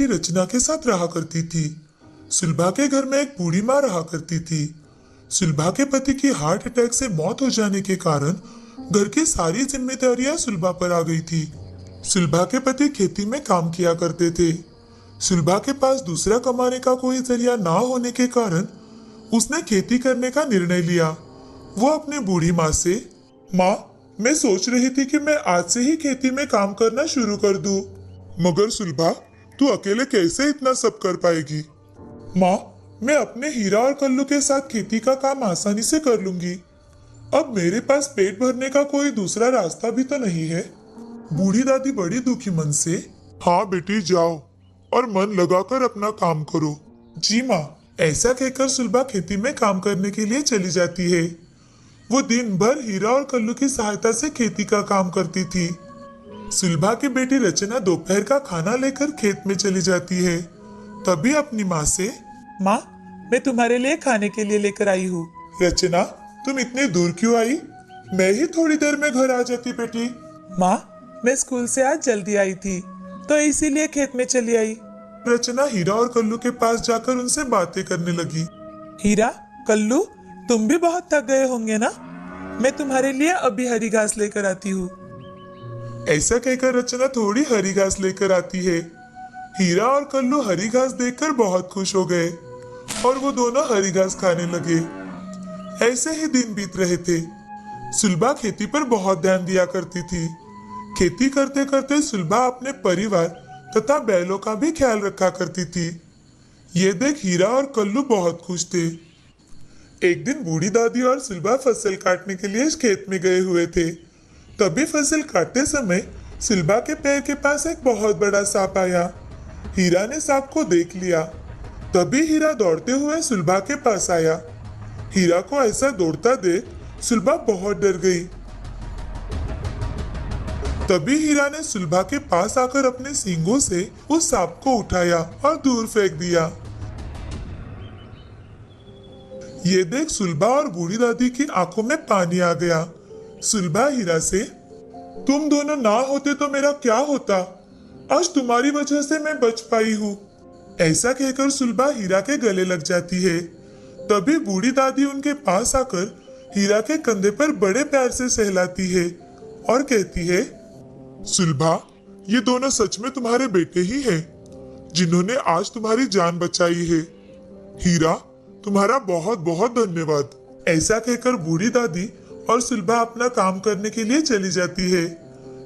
बेटी रचना के साथ रहा करती थी। सुलभा के घर में एक बूढ़ी माँ रहा करती थी। सुलभा के पति की हार्ट अटैक से मौत हो जाने के कारण घर की सारी जिम्मेदारियां सुलभा पर आ गई थी। सुलभा के पति खेती में काम किया करते थे। सुलभा के पास दूसरा कमाने का कोई जरिया ना होने के कारण उसने खेती करने का निर्णय लिया। वो अपनी बूढ़ी माँ से, माँ, मैं सोच रही थी कि मैं आज से ही खेती में काम करना शुरू कर दूं। मगर सुलभा, तू अकेले कैसे इतना सब कर पाएगी? माँ, मैं अपने हीरा और कल्लू के साथ खेती का काम आसानी से कर लूंगी। अब मेरे पास पेट भरने का कोई दूसरा रास्ता भी तो नहीं है। बूढ़ी दादी बड़ी दुखी मन से, हाँ बेटी, जाओ और मन लगाकर अपना काम करो। जी माँ। ऐसा कहकर सुलभा खेती में काम करने के लिए चली जाती है। वो दिन भर हीरा और कल्लू की सहायता से खेती का काम करती थी। सुलभा की बेटी रचना दोपहर का खाना लेकर खेत में चली जाती है। तभी अपनी माँ से, माँ, मैं तुम्हारे लिए खाने के लिए लेकर आई हूँ। रचना, तुम इतनी दूर क्यों आई? मैं ही थोड़ी देर में घर आ जाती बेटी। माँ, मैं स्कूल से आज जल्दी आई थी तो इसीलिए खेत में चली आई। रचना हीरा और कल्लू के पास जाकर उनसे बातें करने लगी। हीरा, कल्लू, तुम भी बहुत थक गए होंगे ना? मैं तुम्हारे लिए अभी हरी घास लेकर आती हूँ। ऐसा कहकर रचना थोड़ी हरी घास लेकर आती है। हीरा और कल्लू हरी घास देखकर बहुत खुश हो गए और वो दोनों हरी घास खाने लगे। ऐसे ही दिन बीत रहे थे। सुलभा खेती पर बहुत ध्यान दिया करती थी। खेती करते करते सुलभा अपने परिवार तथा बैलों का भी ख्याल रखा करती थी। ये देख हीरा और कल्लू बहुत खुश थे। एक दिन बूढ़ी दादी और सुलभा फसल काटने के लिए खेत में गए हुए थे। तभी फसल काटते समय सुलभा के पैर के पास एक बहुत बड़ा सांप आया। हीरा ने सांप को देख लिया। तभी हीरा दौड़ते हुए सुलभा के पास आया। हीरा को ऐसा दौड़ता देख सुलभा बहुत डर गई। तभी हीरा ने सुलभा के पास आकर अपने सींगों से उस सांप को उठाया और दूर फेंक दिया। ये देख सुलभा और बूढ़ी दादी की आंखों में पानी आ गया। सुलभा हीरा से, तुम दोनों ना होते तो मेरा क्या होता? आज तुम्हारी वजह से मैं बच पाई हूँ। ऐसा कहकर सुलभा हीरा के गले लग जाती है। तभी बूढ़ी दादी उनके पास आकर हीरा के कंधे पर बड़े प्यार से सहलाती है और कहती है, सुलभा, ये दोनों सच में तुम्हारे बेटे ही हैं, जिन्होंने आज तुम्हारी जान बचाई है। हीरा, तुम्हारा बहुत बहुत धन्यवाद। ऐसा कहकर बूढ़ी दादी और सुलभा अपना काम करने के लिए चली जाती है।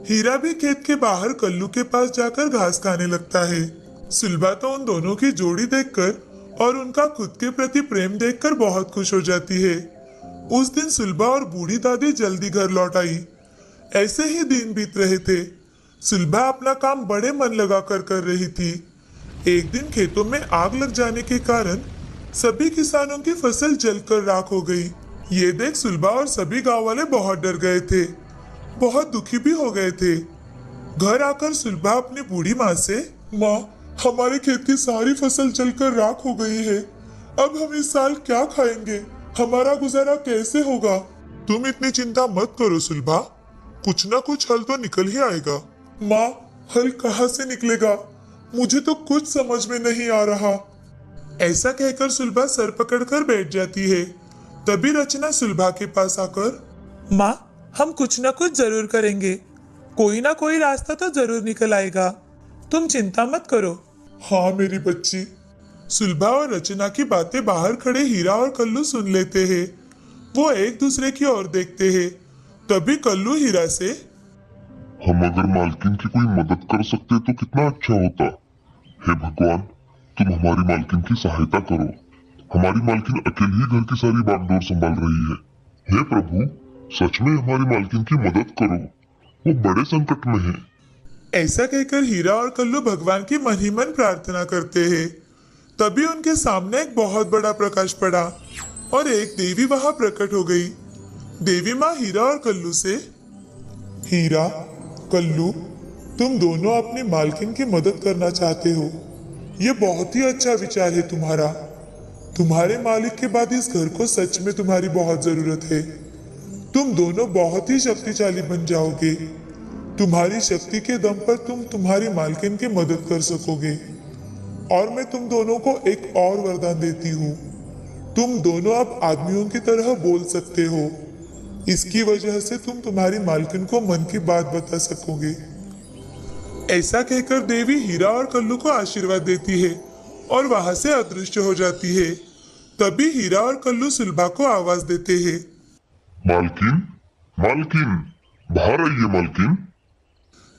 हीरा भी खेत के बाहर कल्लू के पास जाकर घास खाने लगता है। सुलभा तो उन दोनों की जोड़ी देखकर और उनका खुद के प्रति प्रेम देखकर बहुत खुश हो जाती है। उस दिन सुलभा और बूढ़ी दादी जल्दी घर लौट आई। ऐसे ही दिन बीत रहे थे। सुलभा अपना काम बड़े मन लगाकर कर रही थी। एक दिन खेतों में आग लग जाने के कारण सभी किसानों की फसल जलकर राख हो गई। ये देख सुलभा और सभी गांव वाले बहुत डर गए थे, बहुत दुखी भी हो गए थे। घर आकर सुलभा अपनी बूढ़ी माँ से, माँ, हमारे खेत की सारी फसल जलकर राख हो गई है। अब हम इस साल क्या खाएंगे? हमारा गुजारा कैसे होगा? तुम इतनी चिंता मत करो सुलभा, कुछ ना कुछ हल तो निकल ही आएगा। माँ, हल कहाँ से निकलेगा? मुझे तो कुछ समझ में नहीं आ रहा। ऐसा कहकर सुलभा सर पकड़कर बैठ जाती है। तभी रचना सुलभा के पास आकर, माँ, हम कुछ ना कुछ जरूर करेंगे, कोई ना कोई रास्ता तो जरूर निकल आएगा, तुम चिंता मत करो। हाँ मेरी बच्ची। सुलभा और रचना की बातें बाहर खड़े हीरा और कल्लू सुन लेते हैं। वो एक दूसरे की ओर देखते हैं। तभी कल्लू हीरा से, हम अगर मालकिन की कोई मदद कर सकते तो कितना अच्छा होता। हे भगवान, तुम हमारी मालकिन की सहायता करो। हमारी मालकिन अकेली ही घर की सारी बागडोर संभाल रही है। हे प्रभु, सच में हमारी मालकिन की मदद करो, वो बड़े संकट में है। ऐसा कहकर हीरा और कल्लू भगवान की मन ही मन प्रार्थना करते हैं। तभी उनके सामने एक बहुत बड़ा प्रकाश पड़ा और एक देवी वहां प्रकट हो गई। देवी माँ हीरा और कल्लू से, हीरा, कल्लू, तुम दोनों अपनी मालकिन की मदद करना चाहते हो। ये बहुत ही अच्छा विचार है तुम्हारा। तुम्हारे मालिक के बाद इस घर को सच में तुम्हारी बहुत जरूरत है। तुम दोनों बहुत ही शक्तिशाली बन जाओगे। तुम्हारी शक्ति के दम पर तुम तुम्हारी मालकिन की मदद कर सकोगे। और मैं तुम दोनों को एक और वरदान देती हूँ। तुम दोनों अब आदमियों की तरह बोल सकते हो। इसकी वजह से तुम तुम्हारी मालकिन को मन की बात बता सकोगे। ऐसा कहकर देवी हीरा और कल्लू को आशीर्वाद देती है और वहां से अदृश्य हो जाती है। तभी हीरा और कल्लू सुलभा को आवाज देते हैं। मालकिन, मालकिन, बाहर आइए मालकिन।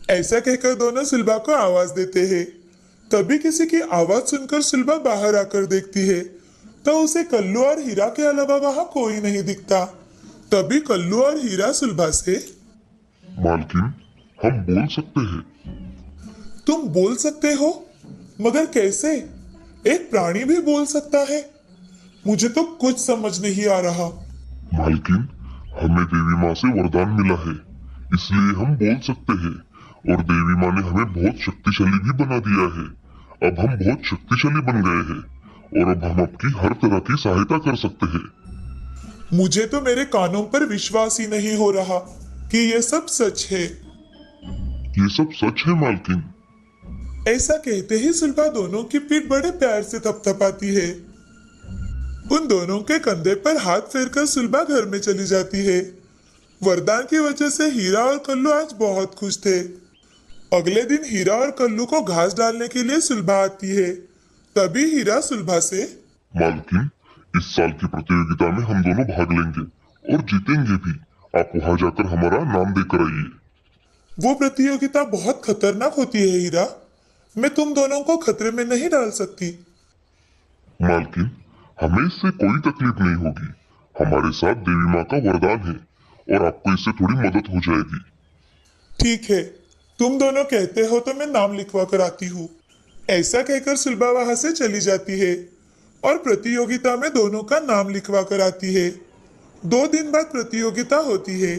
ऐसा कहकर दोनों सुलभा को आवाज देते हैं। तभी किसी की आवाज सुनकर सुलभा बाहर आकर देखती है तो उसे कल्लू और हीरा के अलावा वहां कोई नहीं दिखता। तभी कल्लू और हीरा सुलभा से, मालकिन, हम बोल सकते हैं। तुम बोल सकते हो? मगर कैसे? एक प्राणी भी बोल सकता है? मुझे तो कुछ समझ नहीं आ रहा। मालकिन, हमें देवी माँ से वरदान मिला है, इसलिए हम बोल सकते हैं। और देवी माँ ने हमें बहुत शक्तिशाली भी बना दिया है। अब हम बहुत शक्तिशाली बन गए हैं और अब हम आपकी हर तरह की सहायता कर सकते हैं। मुझे तो मेरे कानों पर विश्वास ही नहीं हो रहा कि ये सब सच है। ये सब सच है मालकिन। ऐसा कहते ही सुलभा दोनों की पीठ बड़े प्यार से थपथपाती है। उन दोनों के कंधे पर हाथ फेरकर सुलभा घर में चली जाती है। वरदान की वजह से हीरा और कल्लू आज बहुत खुश थे। अगले दिन हीरा और कल्लू को घास डालने के लिए सुलभा आती है। तभी हीरा सुलभा से, मालकिन, इस साल की प्रतियोगिता में हम दोनों भाग लेंगे और जीतेंगे भी। आप वहां जाकर हमारा नाम देकर आइए। वो प्रतियोगिता बहुत खतरनाक होती है हीरा। मैं तुम दोनों को खतरे में नहीं डाल सकती। मालकिन, हमें इससे कोई तकलीफ नहीं होगी। हमारे साथ देवी माँ का वरदान है और आपको इससे थोड़ी मदद हो जाएगी। ठीक है, तुम दोनों कहते हो तो मैं नाम लिखवा कर आती हूँ। ऐसा कहकर सुलभा वहां से चली जाती है और प्रतियोगिता में दोनों का नाम लिखवा कर आती है। 2 दिन बाद प्रतियोगिता होती है।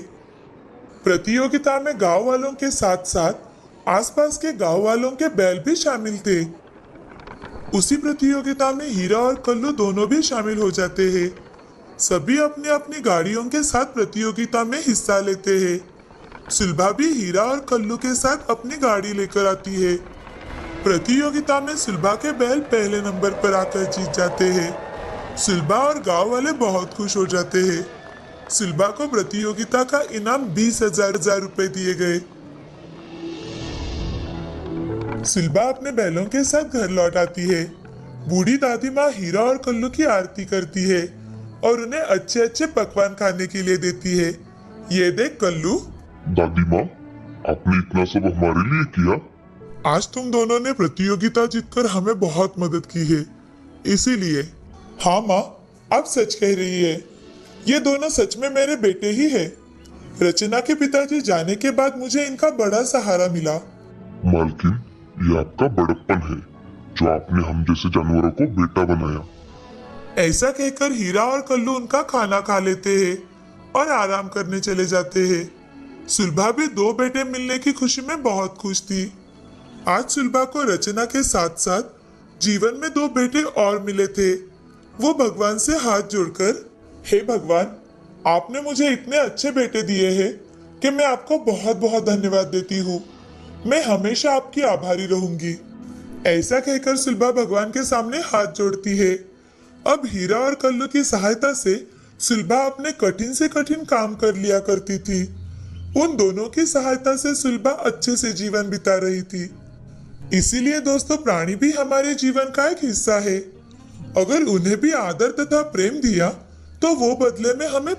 प्रतियोगिता में गांव वालों के साथ साथ आसपास के गांव वालों के बैल भी शामिल थे। उसी प्रतियोगिता में हीरा और कल्लू दोनों भी शामिल हो जाते हैं। सभी अपनी अपनी गाड़ियों के साथ प्रतियोगिता में हिस्सा लेते हैं। सुलभा भी हीरा और कल्लू के साथ अपनी गाड़ी लेकर आती है। प्रतियोगिता में सुलभा के बैल पहले नंबर पर आकर जीत जाते हैं। सुलभा और गांव वाले बहुत खुश हो जाते हैं। सुलभा को प्रतियोगिता का इनाम 20,000 रुपए दिए गए। सुलभा अपने बैलों के साथ घर लौट आती है। बूढ़ी दादी माँ हीरा और कल्लू की आरती करती है और उन्हें अच्छे अच्छे पकवान खाने के लिए देती है। ये देख कल्लू, दादी माँ, आपने इतना सब हमारे लिए किया। आज तुम दोनों ने प्रतियोगिता जीतकर हमें बहुत मदद की है, इसीलिए। हाँ माँ, आप सच कह रही है। ये दोनों सच में मेरे बेटे ही है। रचना के पिताजी जाने के बाद मुझे इनका बड़ा सहारा मिला। मालकिन, ये आपका बड़प्पन है जो आपने हम जैसे जानवरों को बेटा बनाया। ऐसा कहकर हीरा और कल्लू उनका खाना खा लेते हैं और आराम करने चले जाते हैं। सुलभा भी 2 बेटे मिलने की खुशी में बहुत खुश थी। आज सुलभा को रचना के साथ साथ जीवन में 2 बेटे और मिले थे। वो भगवान से हाथ जोड़कर, हे भगवान, आपने मुझे इतने अच्छे बेटे दिए हैं कि मैं आपको बहुत बहुत धन्यवाद देती हूँ। मैं हमेशा आपकी आभारी रहूंगी। ऐसा कहकर सुलभा भगवान के सामने हाथ जोड़ती है। अब हीरा और कल्लू की सहायता से सुलभा अपने कठिन से कठिन काम कर लिया करती थी। उन दोनों की सहायता से सुलभा अच्छे से जीवन बिता रही थी। इसीलिए दोस्तों, प्राणी भी हमारे जीवन का एक हिस्सा है। अगर उन्हें भी आदर तथा प्रेम दिया तो वो बदले में हमें